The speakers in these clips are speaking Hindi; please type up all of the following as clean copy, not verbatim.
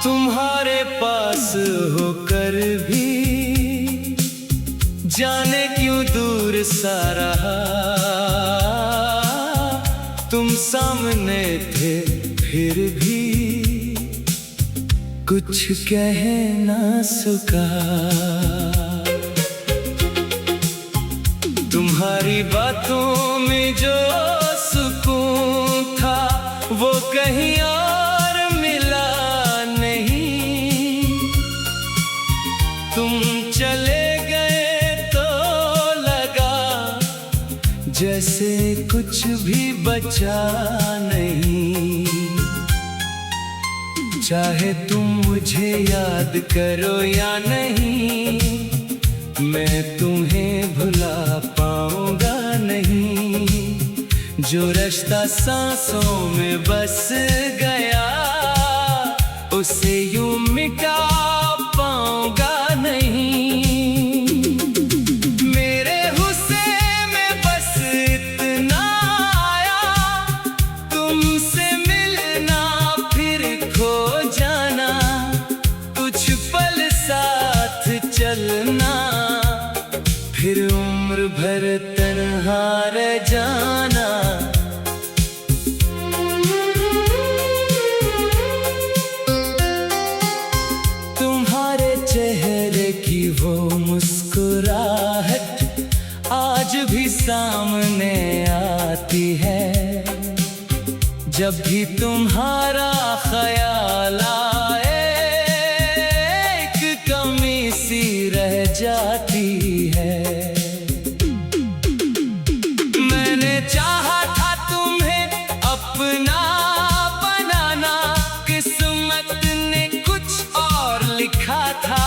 तुम्हारे पास होकर भी जाने क्यों दूर सा रहा। तुम सामने थे फिर भी कुछ कह ना सका। तुम्हारी बातों में जो सुकून था वो कहीं और मिला नहीं। तुम चले गए तो लगा जैसे कुछ भी बचा नहीं। चाहे तुम मुझे याद करो या नहीं, मैं तुम्हें भुला पाऊंगा नहीं। जो रिश्ता सांसों में बस गया उसे यूं मिटा पाऊंगा नहीं। मेरे हुस्से में बस इतना आया, तुमसे मिलना फिर खो जाना। कुछ पल साथ चलना फिर उम्र भर तन्हा रह जाना। तुम्हारे चेहरे की वो मुस्कुराहट आज भी सामने आती है। जब भी तुम्हारा ख्याल आए एक कमी सी रह जाती है। मैंने चाहा था तुम्हें अपना बनाना, किस्मत ने कुछ और लिखा था।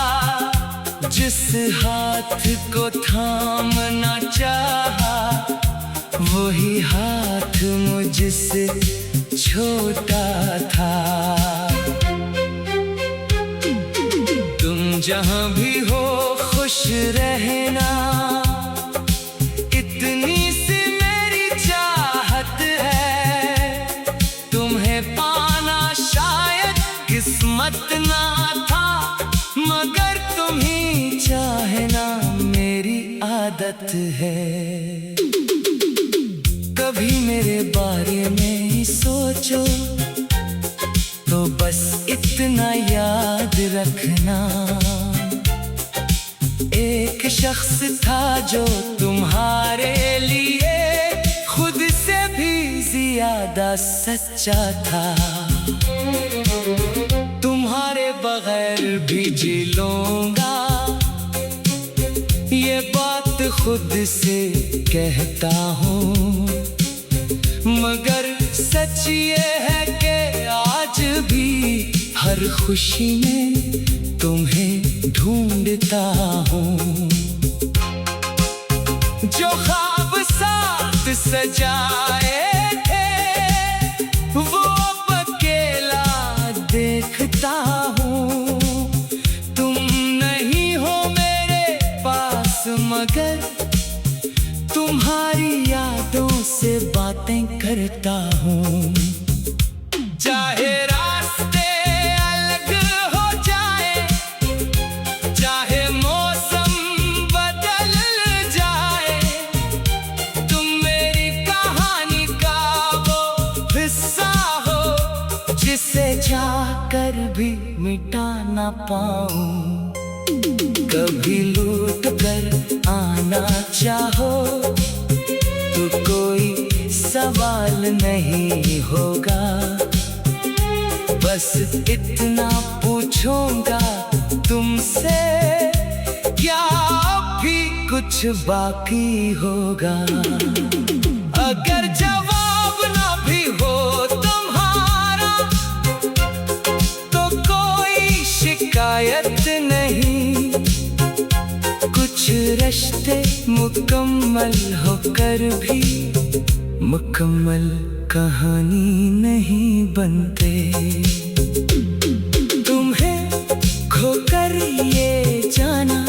जिस हाथ को थामना चाहा वही हाथ मुझसे छोटा था। तुम जहां भी हो खुश रहना, इतनी सी मेरी चाहत है। तुम्हें पाना शायद किस्मत ना था, मगर तुम ही चाहना मेरी आदत है। कभी मेरे बारे में ही सोचो तो बस इतना याद रखना। एक शख्स था जो तुम्हारे लिए खुद से भी ज्यादा सच्चा था। तुम्हारे बगैर भी जी लूंगा, ये बात खुद से कहता हूँ। मगर सच ये है कि आज भी हर खुशी में तुम्हें ढूंढता हूँ। जो ख्वाब साथ सजाए थे वो अकेला देखता हूँ। तुम नहीं हो मेरे पास मगर तुम्हारी यादों से बातें करता हूँ। चाहे रास्ते अलग हो जाए, चाहे मौसम बदल जाए, तुम मेरी कहानी का वो हिस्सा हो जिसे चाहकर भी मिटा ना पाऊँ। कभी लूट कर आना चाहो तो कोई सवाल नहीं होगा। बस इतना पूछूंगा तुमसे, क्या भी कुछ बाकी होगा। अगर जवाब ना भी हो तुम्हारा तो कोई शिकायत नहीं। कुछ रिश्ते मुकम्मल होकर भी मुकम्मल कहानी नहीं बनते। तुम्हें खोकर ये जाना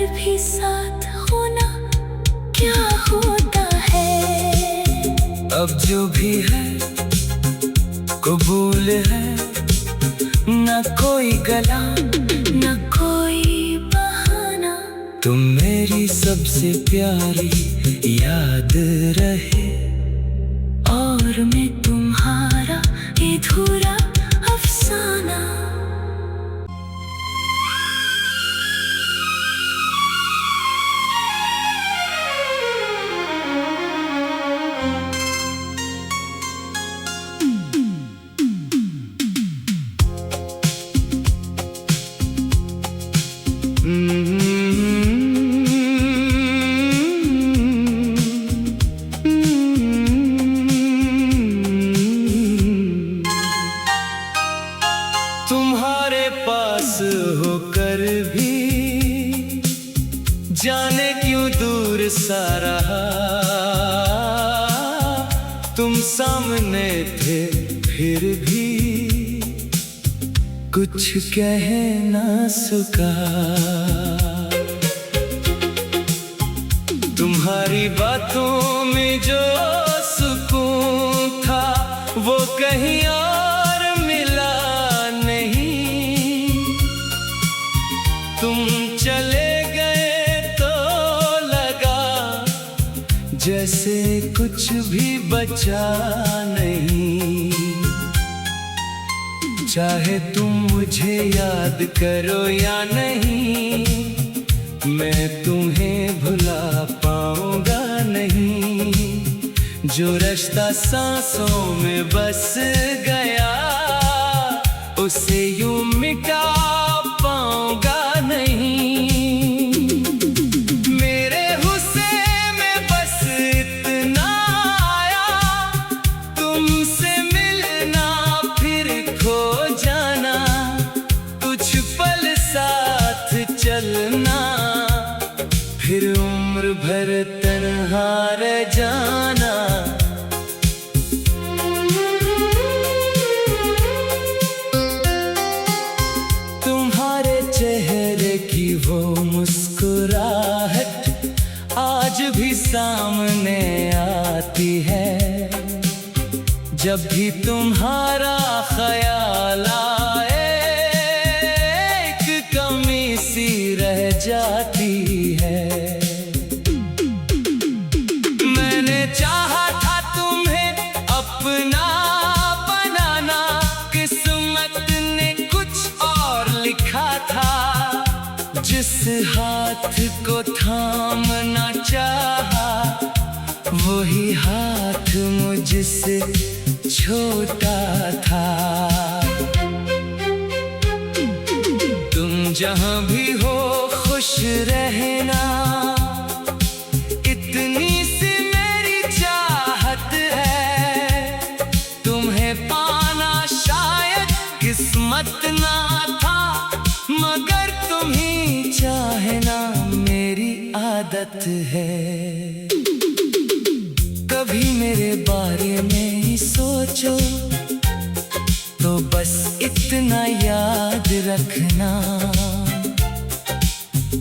भी साथ होना क्या होता है। अब जो भी है कबूल है, न कोई गला न कोई बहाना। तुम मेरी सबसे प्यारी याद रहे, और मैं तुम्हारा अधूरा अफसाना। तुम्हारे पास होकर भी जाने क्यों दूर सा रहा। तुम सामने थे फिर भी कुछ कह ना सका। तुम्हारी बातों में जो सुकून था वो कहीं और मिला नहीं। तुम चले गए तो लगा जैसे कुछ भी बचा नहीं। चाहे तुम मुझे याद करो या नहीं, मैं तुम्हें भुला पाऊंगा नहीं। जो रिश्ता सांसों में बस गया उसे यूं मिटा पाऊंगा नहीं। मेरे हुस्से में बस इतना आया, तुमसे मिलना फिर खो जाना। कुछ पल साथ चलना फिर उम्र भर तन्हा रह जाना। तुम्हारे चेहरे की वो मुस्कुराहट आज भी सामने आती है। जब भी तुम्हारा ख्याल आए एक कमी सी रह जाती है। मैंने चाहा था तुम्हें अपना बनाना, किस्मत ने कुछ और लिखा था। जिस हाथ को थामना चाहा वही हाथ मुझसे छोटा था। तुम जहां भी हो खुश रहना, इतनी सी मेरी चाहत है। तुम्हें पाना शायद किस्मत ना था, मगर तुम ही चाहना मेरी आदत है। कभी मेरे बारे में ही सोचो तो बस इतना याद रखना।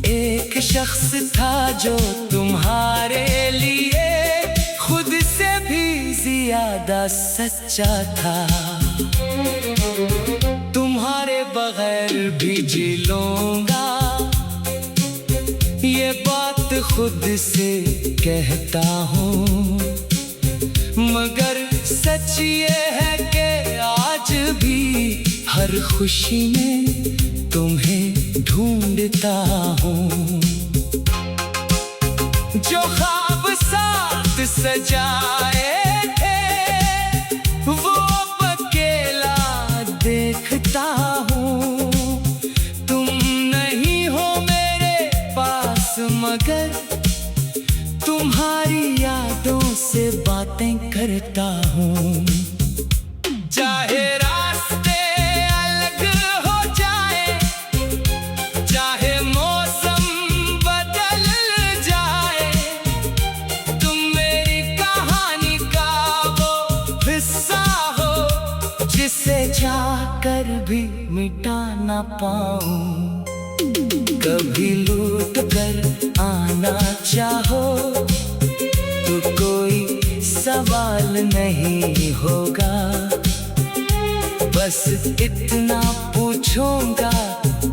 एक शख्स था जो तुम्हारे लिए खुद से भी ज्यादा सच्चा था। तुम्हारे बगैर भी जी लूंगा, ये बात खुद से कहता हूँ। मगर सच ये है कि आज भी हर खुशी में तुम्हें ढूंढता हूँ। जो ख्वाब साथ सजाए थे वो अकेला देखता हूँ। तुम नहीं हो मेरे पास मगर तुम्हारी यादों से बातें करता हूँ। चाहे रास्ते अलग हो जाए, चाहे मौसम बदल जाए, तुम मेरी कहानी का वो हिस्सा हो जिसे चाहकर भी मिटा ना पाऊं। कभी लूट कर आना चाहो तो कोई सवाल नहीं होगा। बस इतना पूछूंगा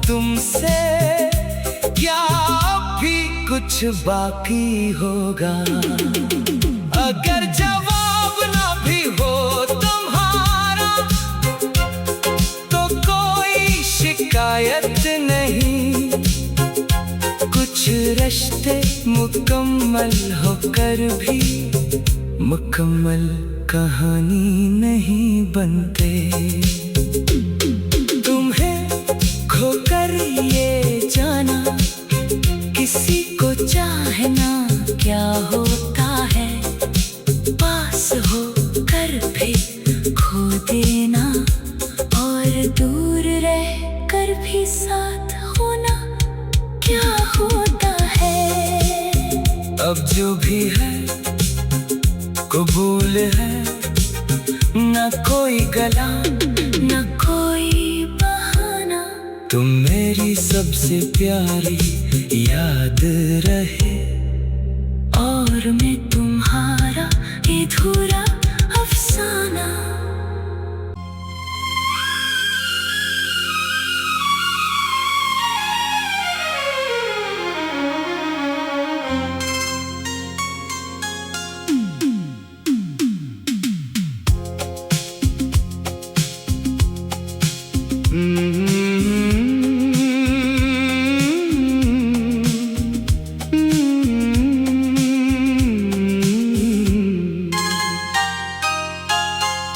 तुमसे, क्या भी कुछ बाकी होगा। अगर जवाब ना भी हो तुम्हारा तो कोई शिकायत नहीं। कुछ रिश्ते मुकम्मल होकर भी मुकम्मल कहानी नहीं बनते। तुम्हें खोकर ये जाना किसी को चाहना क्या होता है। पास होकर भी खो देना और दूर रह कर भी साथ होना क्या होता है। अब जो भी है कबूल है, न कोई गला न कोई बहाना। तुम मेरी सबसे प्यारी याद रहे और मैं तुम्हारा अधूरा अफसाना।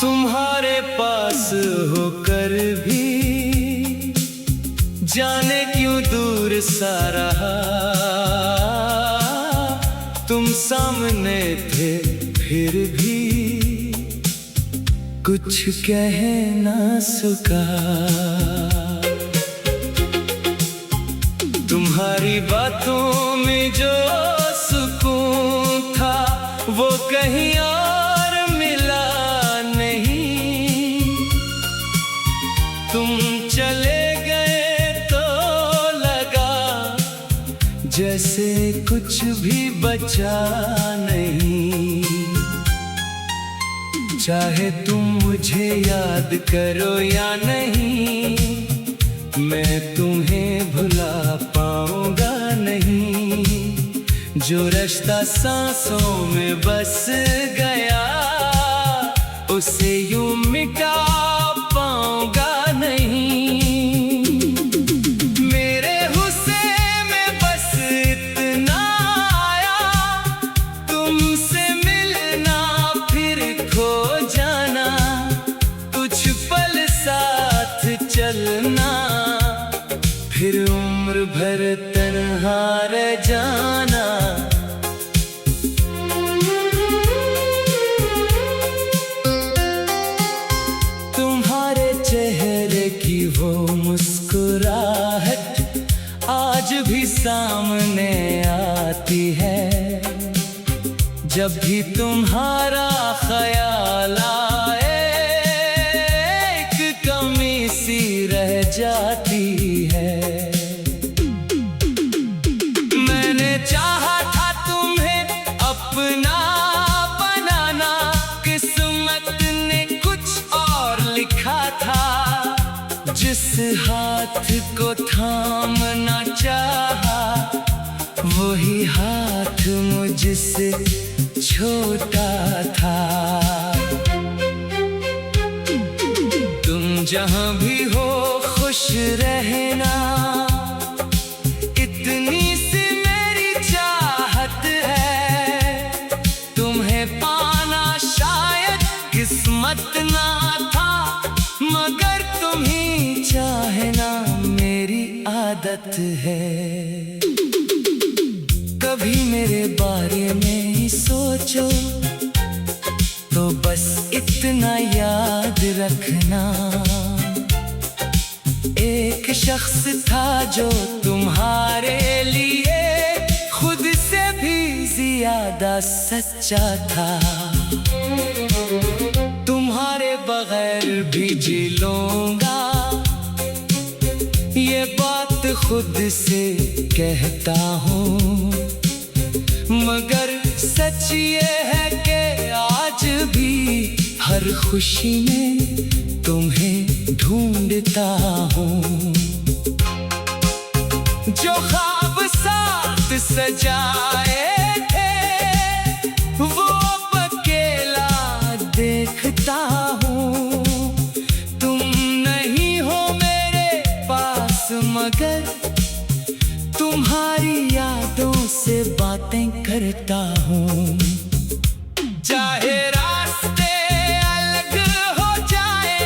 तुम्हारे पास होकर भी जाने क्यों दूर सा रहा। तुम सामने थे फिर भी कुछ कह ना सका। तुम्हारी बातों में जो सुकून था वो कहीं और मिला नहीं। तुम चले गए तो लगा जैसे कुछ भी बचा नहीं। चाहे तुम मुझे याद करो या नहीं, मैं तुम्हें भुला पाऊंगा नहीं। जो रास्ता सांसों में बस गया उसे यूं मिटा पाऊंगा नहीं। मेरे हुस्से में बस इतना आया, तुमसे मिलना फिर खो जाना। कुछ पल साथ चलना फिर उम्र भर तन्हा रह जाना। तुम्हारे चेहरे की वो मुस्कुराहट आज भी सामने आती है। जब भी तुम्हारा ख्याल आए एक कमी सी रह जाती है। मैंने चाहा था तुम्हें अपना बनाना, किस्मत ने कुछ और लिखा था। जिस हाथ को थामना चाहा वही हाथ मुझसे छोटा था। तुम जहां भी हो खुश रहना, इतनी सी मेरी चाहत है। तुम्हें पाना शायद किस्मत ना था, मगर तुम ही चाहना मेरी आदत है। कभी मेरे बारे में ही सोचो तो बस इतना याद रखना। एक शख्स था जो तुम्हारे लिए खुद से भी ज्यादा सच्चा था। तुम्हारे बगैर भी जी लूंगा, ये बात खुद से कहता हूँ, मगर सच ये है कि आज भी हर खुशी में तुम्हें ढूंढता हूँ। जो ख्वाब साथ सजाए थे वो अकेला देखता हूँ। तुम नहीं हो मेरे पास मगर तुम्हारी यादों से बातें करता हूँ। चाहे रास्ते अलग हो जाए,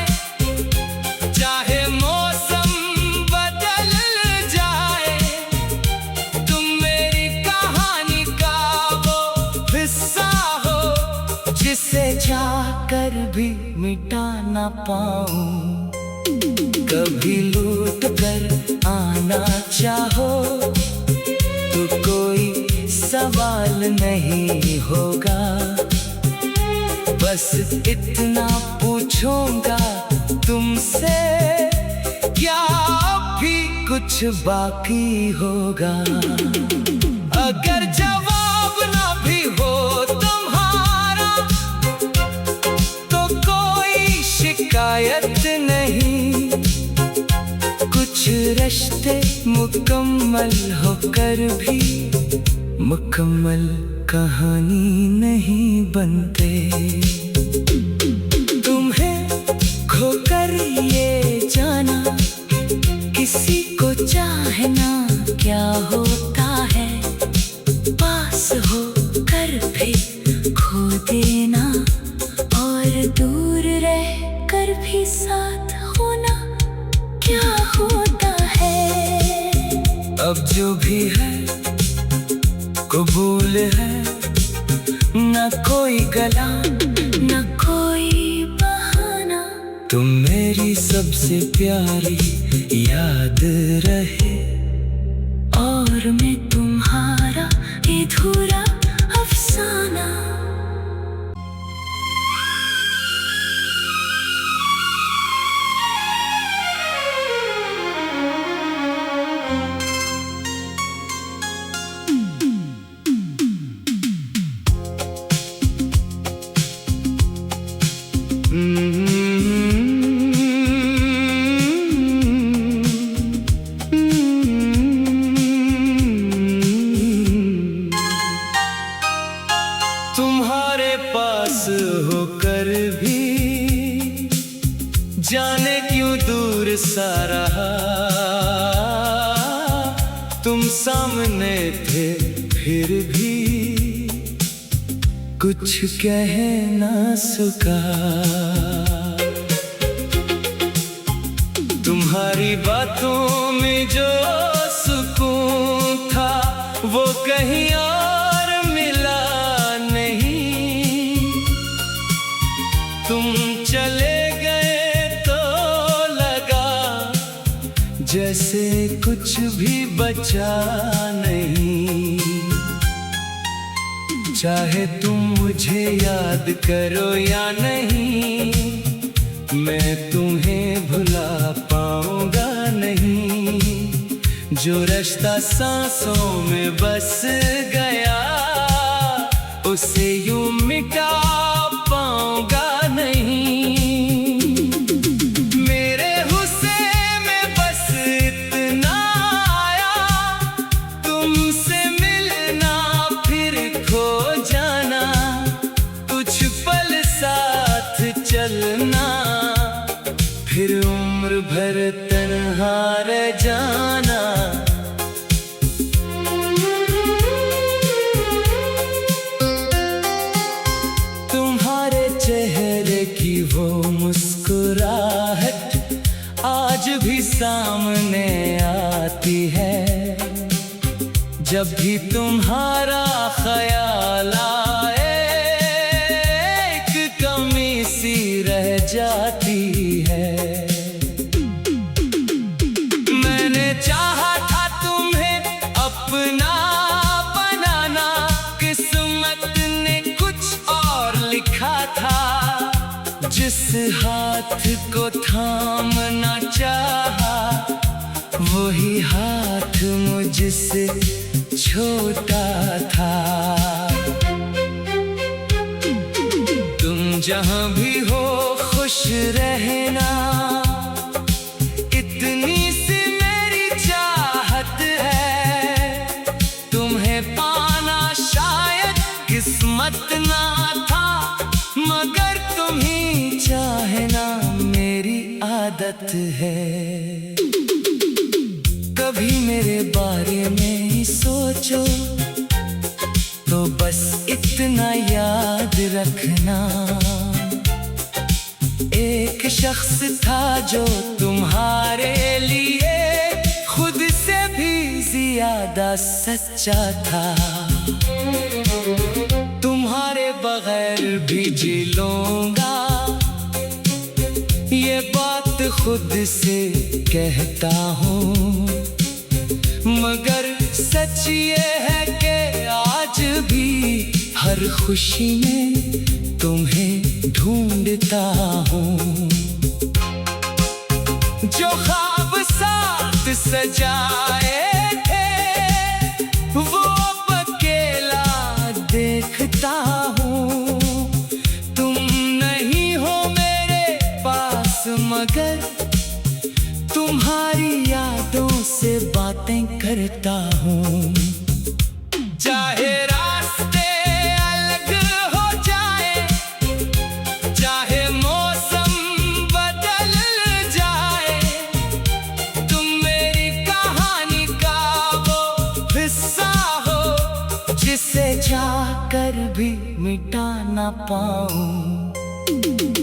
चाहे मौसम बदल जाए, तुम मेरी कहानी का वो हिस्सा हो जिसे जाकर भी मिटा ना पाऊँ। कभी लौट कर आना चाहो तो कोई सवाल नहीं होगा, बस इतना पूछूंगा तुमसे, क्या अभी कुछ बाकी होगा। अगर जवाब ना भी हो तुम्हारा तो कोई शिकायत नहीं। कुछ रिश्ते मुकम्मल होकर भी मुकम्मल कहानी नहीं बनते। तुम्हें खोकर ये जाना किसी को चाहना क्या होता है, पास होकर भी खो देना और दूर रह कर भी साथ होना क्या होता है। अब जो भी है कबूल है, न कोई गला न कोई बहाना। तुम मेरी सबसे प्यारी याद रहे और मैं तुम्हारा अधूरा अफसाना। तुम्हारे पास होकर भी जाने क्यों दूर सा रहा, तुम सामने थे फिर भी कुछ कह ना सका। तुम्हारी बातों में जो सुकून था वो कहीं और मिला नहीं। तुम चले गए तो लगा जैसे कुछ भी बचा नहीं। चाहे तुम मुझे याद करो या नहीं, मैं तुम्हें भुला पाऊंगा नहीं। जो रास्ता सांसों में बस गया उसे यूं मिटा पाऊंगा नहीं। मेरे हुस्से में बस इतना आया, तुमसे मिलना फिर खो जाना, कुछ पल साथ चलना फिर उम्र भर तन्हा रह जाना। तुम्हारे चेहरे की वो मुस्कुराहट आज भी सामने आती है। जब भी तुम्हारा ख्याल आए एक कमी सी रह जाती है। मैंने चाहा था तुम्हें अपना बनाना, किस्मत ने कुछ और लिखा था। जिस हाथ को थामना चाहा वही हाथ मुझसे छोटा था। तुम जहां भी हो खुश रहना, इतनी सी मेरी चाहत है। तुम्हें पाना शायद किस्मत ना था, मगर तुम ही चाहना मेरी आदत है। कभी मेरे बारे में ही सोचो तो बस इतना याद रखना, एक शख्स था जो तुम्हारे लिए खुद से भी ज्यादा सच्चा था। तुम्हारे बगैर भी जी लूंगा, ये बात खुद से कहता हूँ, मगर सच ये है कि आज भी हर खुशी में तुम्हें ढूंढता हूँ। जो ख्वाब साथ सजाए थे वो अकेला देखता हूँ। तुम नहीं हो मेरे पास, मगर तुम्हारी यादों से बातें करता हूँ। चाहे रास्ते अलग हो जाए, चाहे मौसम बदल जाए, तुम मेरी कहानी का वो हिस्सा हो जिसे जाकर भी मिटा ना पाऊँ।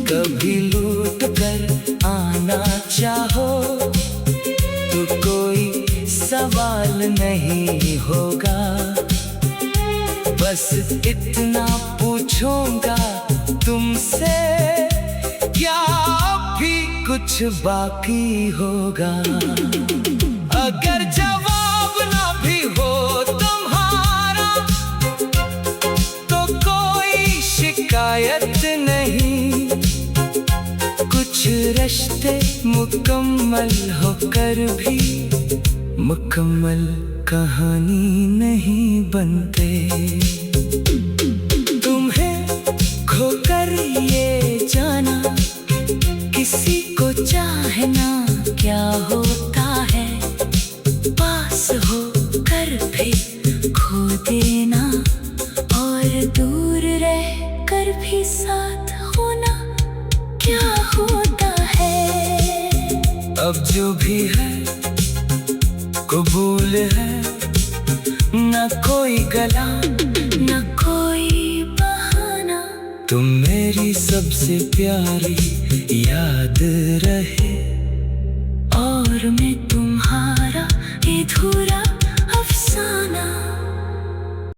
कभी लूट कर आना चाहो तो कोई सवाल नहीं होगा, बस इतना पूछूंगा तुमसे, क्या अब भी कुछ बाकी होगा? अगर जवाब ना भी हो तुम्हारा तो कोई शिकायत नहीं, कुछ रिश्ते मुकम्मल होकर भी मुकम्मल कहानी नहीं बनते। तुम्हें खोकर ये जाना, किसी को चाहना क्या होता है, पास होकर भी खो देना और दूर रह कर भी साथ होना क्या होता है। अब जो भी है कबूल है, न कोई गला न कोई बहाना, तुम मेरी सबसे प्यारी याद रहे और मैं